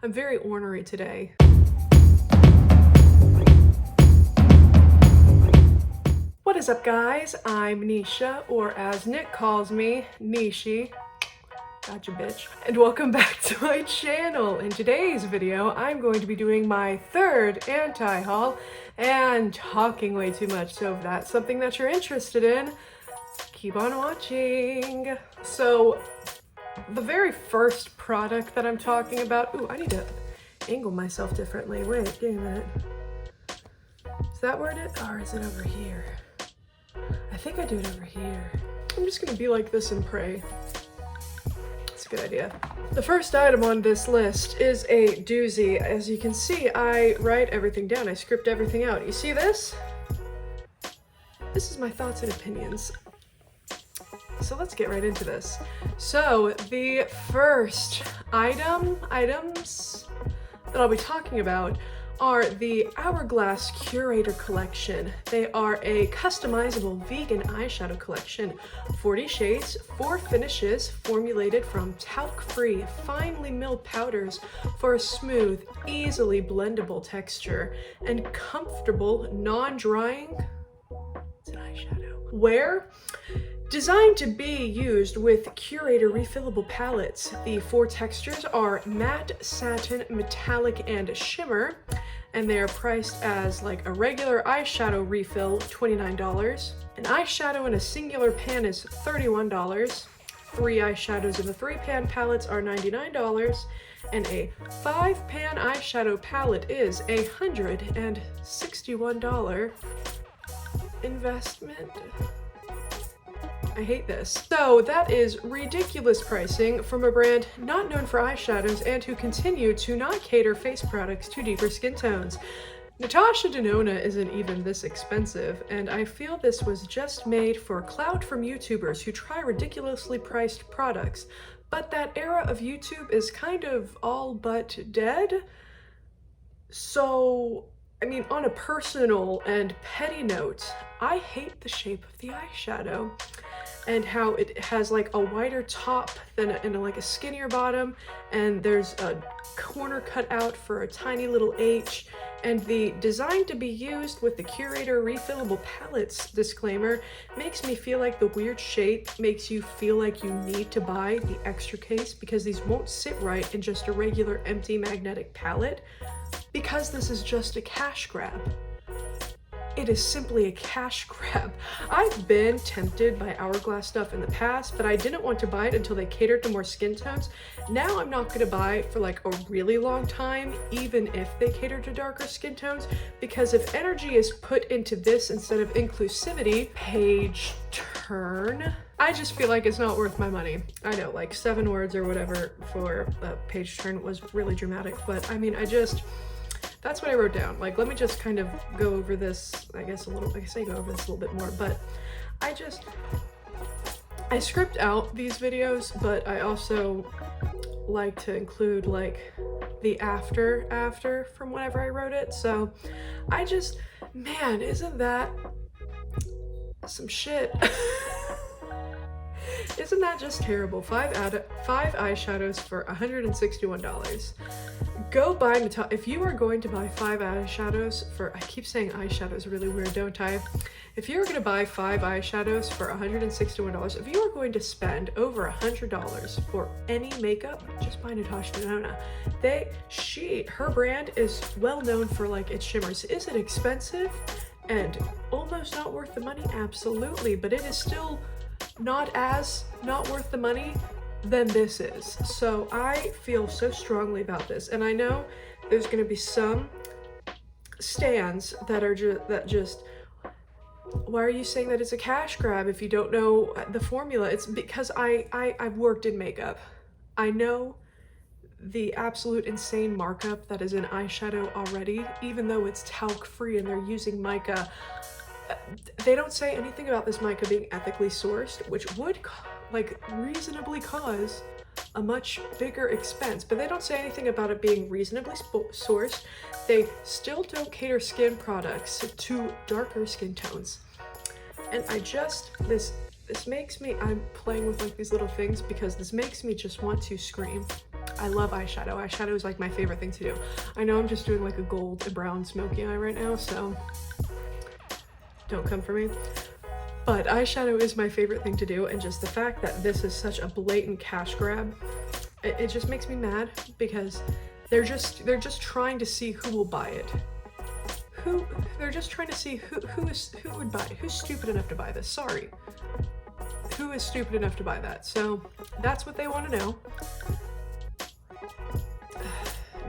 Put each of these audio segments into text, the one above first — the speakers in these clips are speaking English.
I'm very ornery today. What is up, guys? I'm Nisha, or as Nick calls me, Nishi. Gotcha, bitch. And welcome back to my channel. In today's video, I'm going to be doing my third anti-haul and talking way too much. So if that's something that you're interested in, keep on watching. So the very first product that I'm talking about, ooh, I need to angle myself differently. Wait, give me a minute. Is that where it is? Or is it over here? I think I do it over here. I'm just gonna be like this and pray. That's a good idea. The first item on this list is a doozy. As you can see, I write everything down. I script everything out. You see this? This is my thoughts and opinions. So let's get right into this. So the first items that I'll be talking about are the Hourglass Curator collection. They are a customizable vegan eyeshadow collection. 40 shades, 4 finishes, formulated from talc-free, finely milled powders for a smooth, easily blendable texture and comfortable, non-drying, it's an eyeshadow, wear. Designed to be used with Curator refillable palettes, the 4 textures are matte, satin, metallic, and shimmer, and they are priced as like a regular eyeshadow refill, $29. An eyeshadow in a singular pan is $31. 3 eyeshadows in the 3-pan palettes are $99, and a 5-pan eyeshadow palette is a $161 investment. I hate this. So that is ridiculous pricing from a brand not known for eyeshadows and who continue to not cater face products to deeper skin tones. Natasha Denona isn't even this expensive, and I feel this was just made for clout from YouTubers who try ridiculously priced products. But that era of YouTube is kind of all but dead. So, I mean, on a personal and petty note, I hate the shape of the eyeshadow and how it has like a wider top than like a skinnier bottom, and there's a corner cut out for a tiny little H, and the designed to be used with the Curator refillable palettes disclaimer makes me feel like the weird shape makes you feel like you need to buy the extra case because these won't sit right in just a regular empty magnetic palette, because this is just a cash grab. It is simply a cash grab. I've been tempted by Hourglass stuff in the past, but I didn't want to buy it until they catered to more skin tones. Now I'm not gonna buy it for like a really long time, even if they cater to darker skin tones, because if energy is put into this instead of inclusivity, page turn, I just feel like it's not worth my money. I know, like 7 words or whatever for a page turn was really dramatic, but I mean, that's what I wrote down. Like, let me just kind of go over this, I guess go over this a little bit more, but I script out these videos, but I also like to include like the after from whenever I wrote it. So man, isn't that some shit? Isn't that just terrible? 5 eyeshadows for $161. Go buy if you are going to buy 5 eyeshadows for, I keep saying eyeshadows really weird, don't I? If you're going to buy 5 eyeshadows for $161, if you are going to spend over $100 for any makeup, just buy Natasha Denona. Her brand is well known for like its shimmers. Is it expensive and almost not worth the money? Absolutely, but it is still not worth the money than this is. So I feel so strongly about this, and I know there's going to be some stans that are just why are you saying that it's a cash grab if you don't know the formula? It's because I've worked in makeup. I know the absolute insane markup that is in eyeshadow already, even though it's talc free and they're using mica. They don't say anything about this mica being ethically sourced, which would like reasonably cause a much bigger expense, but they don't say anything about it being reasonably sourced. They still don't cater skin products to darker skin tones. And this makes me, I'm playing with like these little things because this makes me just want to scream. I love eyeshadow. Eyeshadow is like my favorite thing to do. I know I'm just doing like a gold and brown smoky eye right now, so don't come for me. But eyeshadow is my favorite thing to do, and just the fact that this is such a blatant cash grab, it just makes me mad, because they're just trying to see who will buy it. They're just trying to see who would buy it. Who's stupid enough to buy this? Sorry. Who is stupid enough to buy that? So that's what they want to know.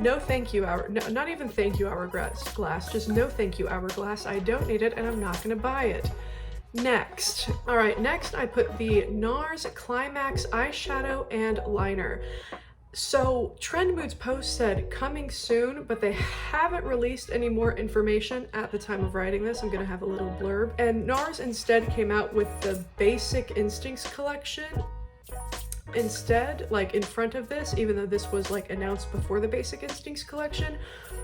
No thank you, not even thank you, Hourglass. Just no thank you, Hourglass. I don't need it and I'm not gonna buy it. Next. All right, next I put the Nars Climax eyeshadow and liner. So Trend Mood's post said coming soon, but they haven't released any more information at the time of writing this. I'm gonna have a little blurb. And Nars instead came out with the Basic Instincts collection instead, like in front of this, even though this was like announced before the Basic Instincts collection.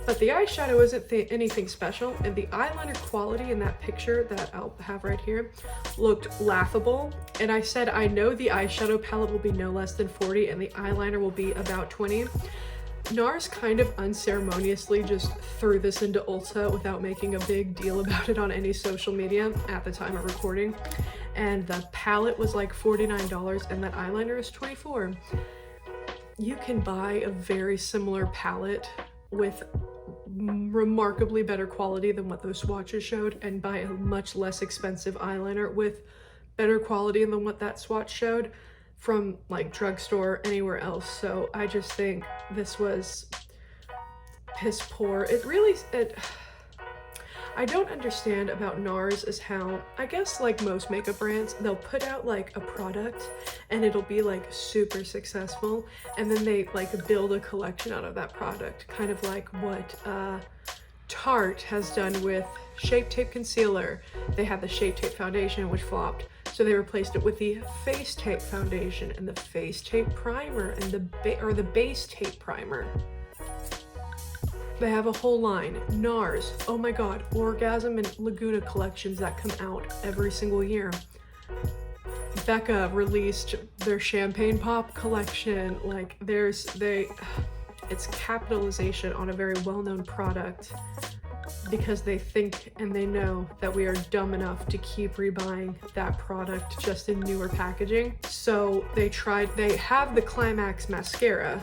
But the eyeshadow isn't anything special, and the eyeliner quality in that picture that I'll have right here looked laughable. And I said I know the eyeshadow palette will be no less than 40 and the eyeliner will be about 20. Nars kind of unceremoniously just threw this into Ulta without making a big deal about it on any social media at the time of recording. And the palette was like $49 and that eyeliner is $24. You can buy a very similar palette with remarkably better quality than what those swatches showed, and buy a much less expensive eyeliner with better quality than what that swatch showed from like drugstore anywhere else. So I just think this was piss poor. I don't understand about Nars is how, I guess like most makeup brands, they'll put out like a product and it'll be like super successful, and then they like build a collection out of that product, kind of like what Tarte has done with Shape Tape Concealer. They had the Shape Tape Foundation, which flopped, so they replaced it with the Face Tape Foundation and the Face Tape Primer and the Base Tape Primer. They have a whole line. Nars, oh my god, Orgasm and Laguna collections that come out every single year. Becca released their Champagne Pop collection. Like it's capitalization on a very well-known product, because they think and they know that we are dumb enough to keep rebuying that product just in newer packaging. So they have the Climax mascara,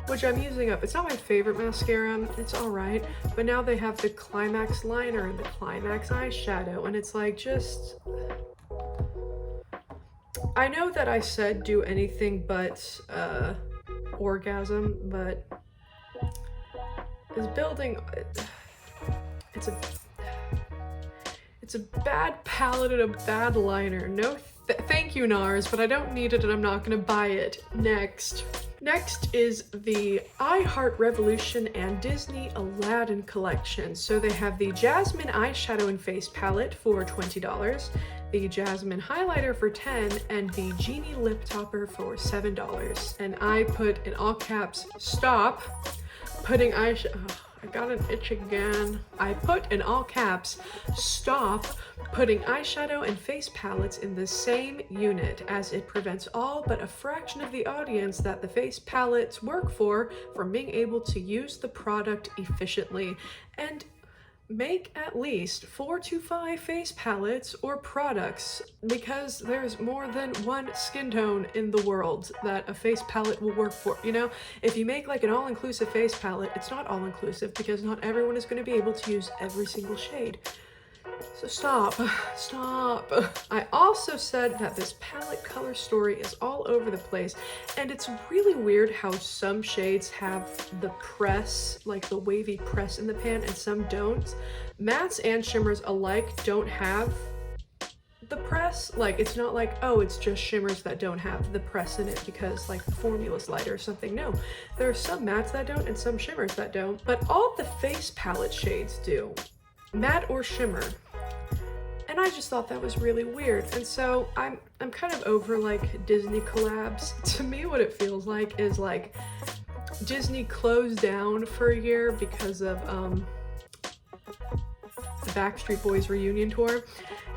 which I'm using up. It's not my favorite mascara, it's all right, but now they have the Climax liner and the Climax eyeshadow, and it's like, just, I know that I said do anything but Orgasm, but this building, it's a bad palette and a bad liner. No thank you, Nars, but I don't need it and I'm not gonna buy it. Next is the iHeart Revolution and Disney Aladdin collection. So they have the Jasmine eyeshadow and face palette for $20, the Jasmine highlighter for $10, and the Genie lip topper for $7. And I put in all caps, stop putting eyeshadow. I got an itch again. I put in all caps, stop putting eyeshadow and face palettes in the same unit, as it prevents all but a fraction of the audience that the face palettes work for from being able to use the product efficiently. And make at least 4 to 5 face palettes or products, because there's more than one skin tone in the world that a face palette will work for. You know, if you make like an all-inclusive face palette, it's not all-inclusive because not everyone is going to be able to use every single shade. So stop. I also said that this palette color story is all over the place, and it's really weird how some shades have the press, like the wavy press in the pan, and some don't. Mattes and shimmers alike don't have the press. Like, it's not like, oh, it's just shimmers that don't have the press in it because like the formula's lighter or something. No, there are some mattes that don't and some shimmers that don't, but all the face palette shades do, matte or shimmer. And I just thought that was really weird. And so I'm kind of over like Disney collabs. To me, what it feels like is like Disney closed down for a year because of the Backstreet Boys reunion tour.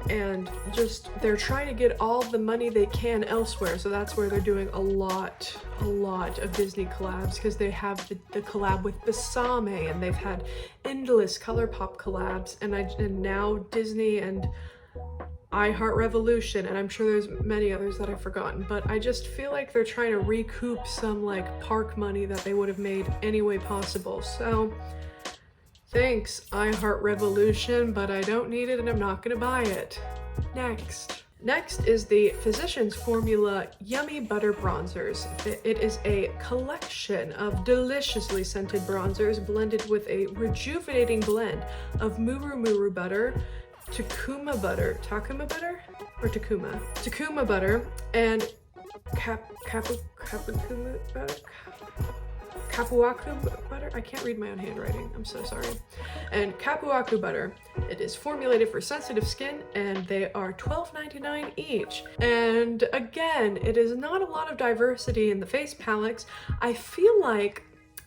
and just they're trying to get all the money they can elsewhere, so that's where they're doing a lot of Disney collabs, because they have the collab with Basame, and they've had endless Colourpop collabs, and now Disney and iHeartRevolution, and I'm sure there's many others that I've forgotten, but I just feel like they're trying to recoup some like park money that they would have made any way possible. So thanks, iHeartRevolution, but I don't need it and I'm not gonna buy it. Next is the Physicians Formula Yummy Butter Bronzers. It is a collection of deliciously scented bronzers blended with a rejuvenating blend of Muru butter, Takuma butter, and Kapuaku butter. I can't read my own handwriting, I'm so sorry. And Kapuaku butter. It is formulated for sensitive skin, and they are $12.99 each. And again, it is not a lot of diversity in the face palettes. I feel like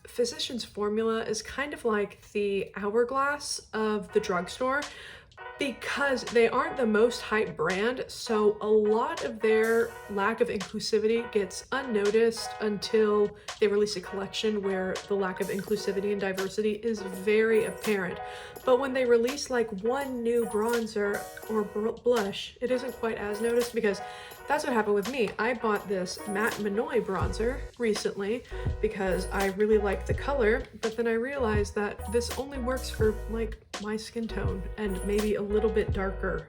Physicians Formula is kind of like the Hourglass of the drugstore, because they aren't the most hyped brand, so a lot of their lack of inclusivity gets unnoticed until they release a collection where the lack of inclusivity and diversity is very apparent. But when they release like one new bronzer or blush, it isn't quite as noticed, because that's what happened with me. I bought this Matte Minoy bronzer recently because I really like the color, but then I realized that this only works for like my skin tone and maybe a little bit darker,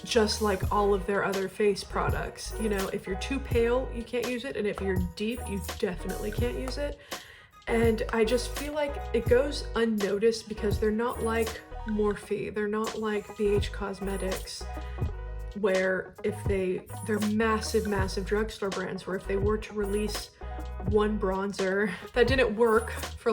just like all of their other face products. You know, if you're too pale, you can't use it, and if you're deep, you definitely can't use it. And I just feel like it goes unnoticed because they're not like Morphe, they're not like BH Cosmetics, where if they're massive drugstore brands, where if they were to release one bronzer that didn't work, for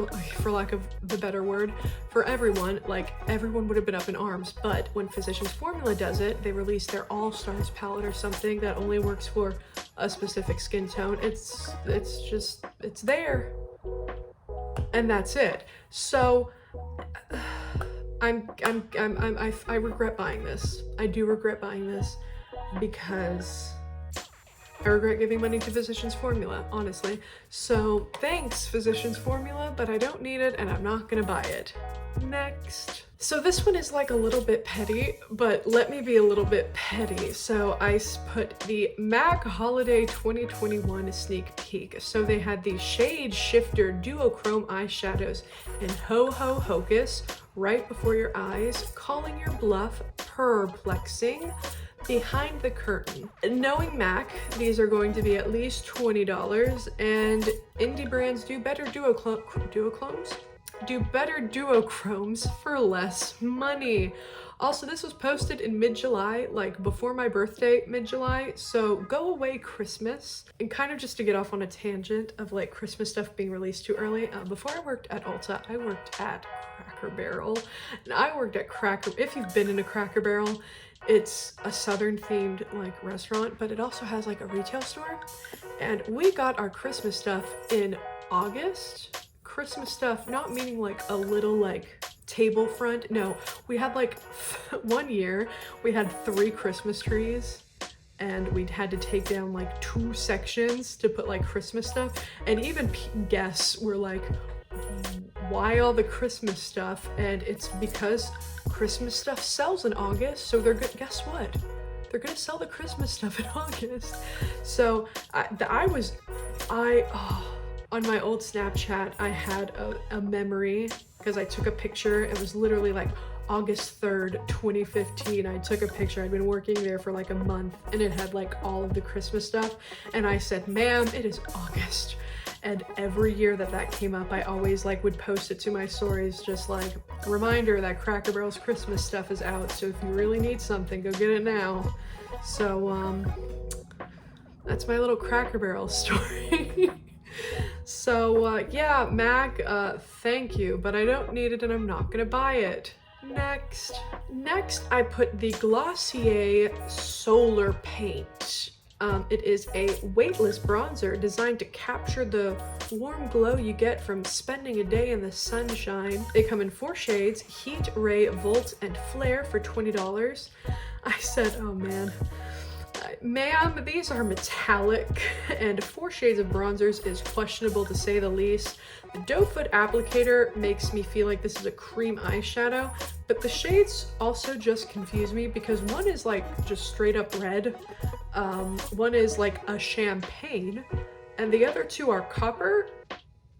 lack of the better word, for everyone, like everyone would have been up in arms. But when Physicians Formula does it, they release their All-Stars palette or something that only works for a specific skin tone. It's there, and that's it. So I regret buying this. I do regret buying this because I regret giving money to Physicians Formula, honestly. So thanks, Physicians Formula, but I don't need it and I'm not gonna buy it. Next. So this one is like a little bit petty, but let me be a little bit petty. So I put the MAC Holiday 2021 sneak peek. So they had the Shade Shifter Duochrome eyeshadows in Ho Ho Hocus, Right Before Your Eyes, Calling Your Bluff, Perplexing, Behind the Curtain. Knowing MAC, these are going to be at least $20, and indie brands do better duochromes for less money. Also, this was posted in mid-July, like before my birthday, mid-July, so go away Christmas. And kind of just to get off on a tangent of like Christmas stuff being released too early, before I worked at Ulta, I worked at Cracker Barrel, and I worked at if you've been in a Cracker Barrel, it's a southern themed like restaurant, but it also has like a retail store, and we got our Christmas stuff in August. Christmas stuff, not meaning like a little like table front, no, we had like one year we had 3 Christmas trees, and we had to take down like 2 sections to put like Christmas stuff, and even guests were like, why all the Christmas stuff? And it's because Christmas stuff sells in August, so they're good. Guess what? They're gonna sell the Christmas stuff in August. So on my old Snapchat, I had a memory because I took a picture. It was literally like August 3rd, 2015. I took a picture. I'd been working there for like a month, and it had like all of the Christmas stuff. And I said, ma'am, it is August. And every year that came up, I always like would post it to my stories, just like, reminder that Cracker Barrel's Christmas stuff is out. So if you really need something, go get it now. So that's my little Cracker Barrel story. So yeah, MAC, thank you, but I don't need it and I'm not gonna buy it. Next, I put the Glossier Solar Paint. It is a weightless bronzer designed to capture the warm glow you get from spending a day in the sunshine. They come in 4 shades, Heat, Ray, Volt, and Flare for $20. I said, oh man. Ma'am, these are metallic, and 4 shades of bronzers is questionable to say the least. The doe foot applicator makes me feel like this is a cream eyeshadow, but the shades also just confuse me because one is like just straight up red, one is like a champagne, and the other 2 are copper.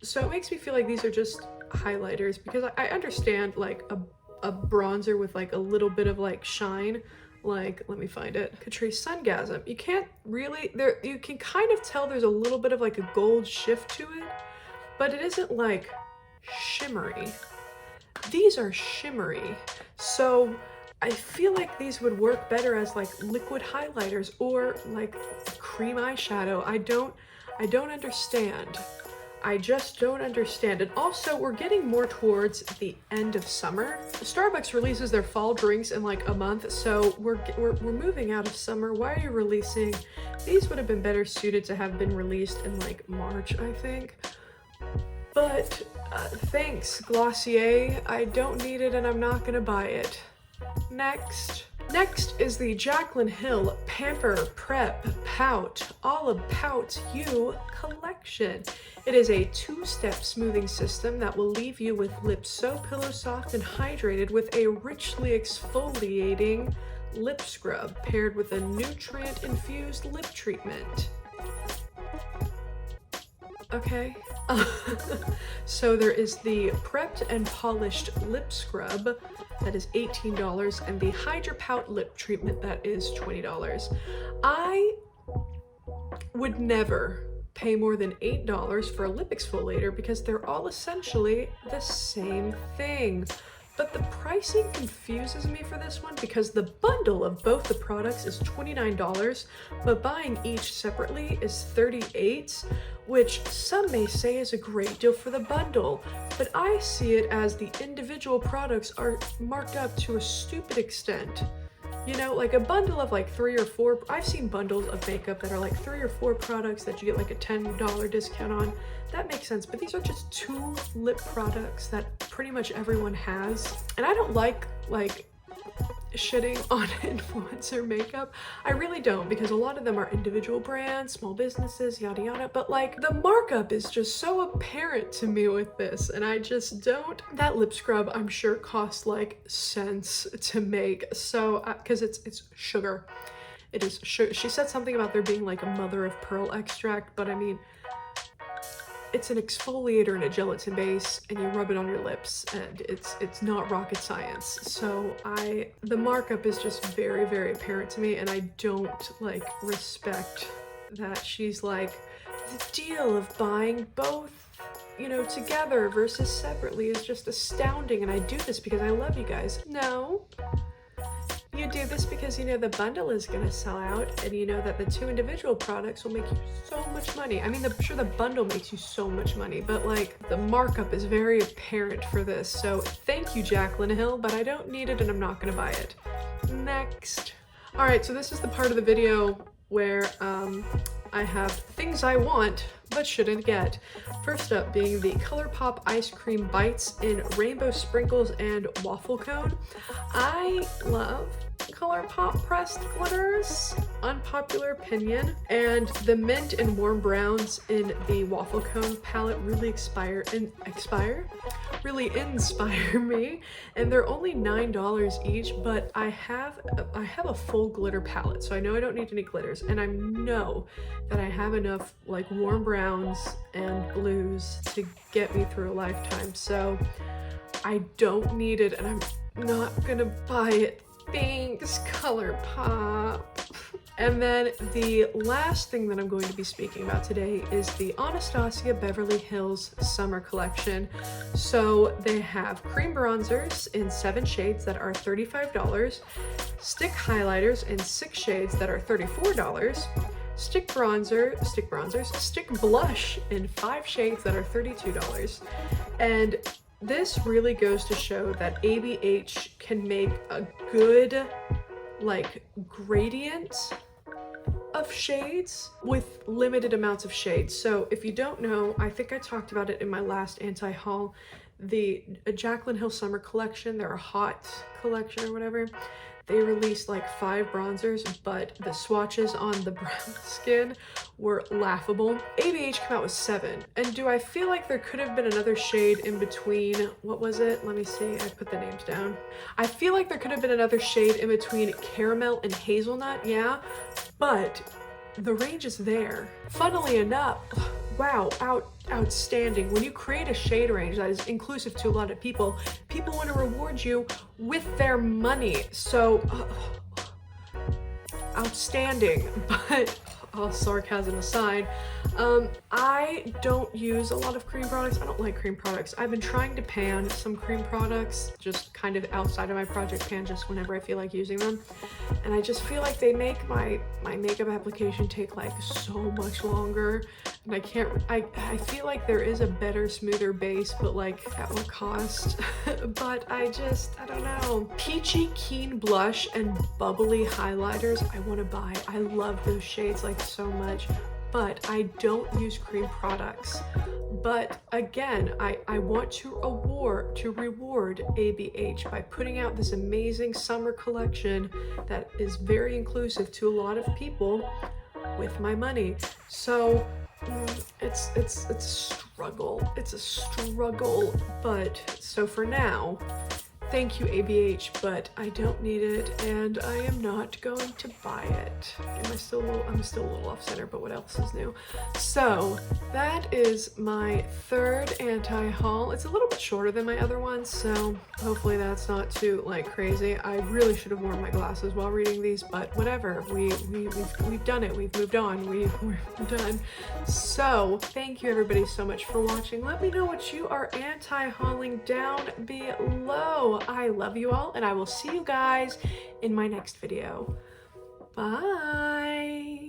So it makes me feel like these are just highlighters, because I understand like a bronzer with like a little bit of like shine. Like, let me find it. Catrice Sungasm. You can't really, you can kind of tell there's a little bit of like a gold shift to it, but it isn't like shimmery. These are shimmery. So I feel like these would work better as like liquid highlighters or like cream eyeshadow. I don't understand. I just don't understand. And also, we're getting more towards the end of summer. Starbucks releases their fall drinks in like a month, so we're moving out of summer. Why are you releasing? These would have been better suited to have been released in like March, I think. But thanks, Glossier. I don't need it and I'm not gonna buy it. Next is the Jaclyn Hill Pamper Prep Pout All About You collection. It is a 2-step smoothing system that will leave you with lips so pillow soft and hydrated with a richly exfoliating lip scrub paired with a nutrient infused lip treatment. Okay. So there is the prepped and polished lip scrub that is $18 and the Hydra Pout lip treatment that is $20. I would never pay more than $8 for a lip exfoliator because they're all essentially the same thing. But the pricing confuses me for this one because the bundle of both the products is $29, but buying each separately is $38, which some may say is a great deal for the bundle, but I see it as the individual products are marked up to a stupid extent. You know, like a bundle of like 3 or 4, I've seen bundles of makeup that are like 3 or 4 products that you get like a $10 discount on. That makes sense, but these are just 2 lip products that pretty much everyone has. And I don't like shitting on influencer makeup. I really don't, because a lot of them are individual brands, small businesses, yada yada, but like the markup is just so apparent to me with this, and I just don't. That lip scrub I'm sure costs like cents to make, so because it's sugar. It is sugar. She said something about there being like a mother of pearl extract, but I mean, it's an exfoliator and a gelatin base, and you rub it on your lips, and it's not rocket science. So the markup is just very, very apparent to me, and I don't like respect that she's like, the deal of buying both, you know, together versus separately is just astounding, and I do this because I love you guys. No. You do this because you know the bundle is gonna sell out, and you know that the 2 individual products will make you so much money. I mean, sure, the bundle makes you so much money, but like the markup is very apparent for this. So thank you, Jaclyn Hill, but I don't need it and I'm not gonna buy it. Next. All right, so this is the part of the video where I have things I want but shouldn't get. First up being the Colourpop Ice Cream Bites in Rainbow Sprinkles and Waffle Cone. I love Colourpop pressed glitters, unpopular opinion, and the mint and warm browns in the Waffle Cone palette really really inspire me, and they're only $9 each, but I have a full glitter palette, so I know I don't need any glitters, and I know that I have enough like warm browns and blues to get me through a lifetime, so I don't need it and I'm not gonna buy it. Thanks, Colourpop. And then the last thing that I'm going to be speaking about today is the Anastasia Beverly Hills Summer Collection. So they have cream bronzers in 7 shades that are $35, stick highlighters in 6 shades that are $34, stick blush in 5 shades that are $32. And this really goes to show that ABH can make a good like gradient of shades with limited amounts of shades. So if you don't know, I think I talked about it in my last anti-haul, the Jaclyn Hill Summer Collection, their hot collection or whatever. They released like 5 bronzers, but the swatches on the brown skin were laughable. ABH came out with 7. And do I feel like there could have been another shade in between? What was it? Let me see. I put the names down. I feel like there could have been another shade in between caramel and hazelnut, yeah, but the range is there. Funnily enough, wow, outstanding. When you create a shade range that is inclusive to a lot of people, people want to reward you with their money. So, outstanding. But all sarcasm aside, I don't use a lot of cream products. I don't like cream products. I've been trying to pan some cream products just kind of outside of my project pan just whenever I feel like using them. And I just feel like they make my makeup application take like so much longer. And I feel like there is a better, smoother base, but like at what cost? But I don't know. Peachy Keen Blush and Bubbly Highlighters I want to buy. I love those shades like so much, but I don't use cream products. But again, I want to reward ABH by putting out this amazing summer collection that is very inclusive to a lot of people with my money. So it's a struggle. It's a struggle, but so for now, thank you ABH, but I don't need it and I am not going to buy it. I'm still a little off center, but what else is new? So that is my third anti-haul. It's a little bit shorter than my other ones, so hopefully that's not too like crazy. I really should have worn my glasses while reading these, but whatever. We've done it. We've moved on. We're done. So thank you everybody so much for watching. Let me know what you are anti-hauling down below. I love you all, and I will see you guys in my next video. Bye.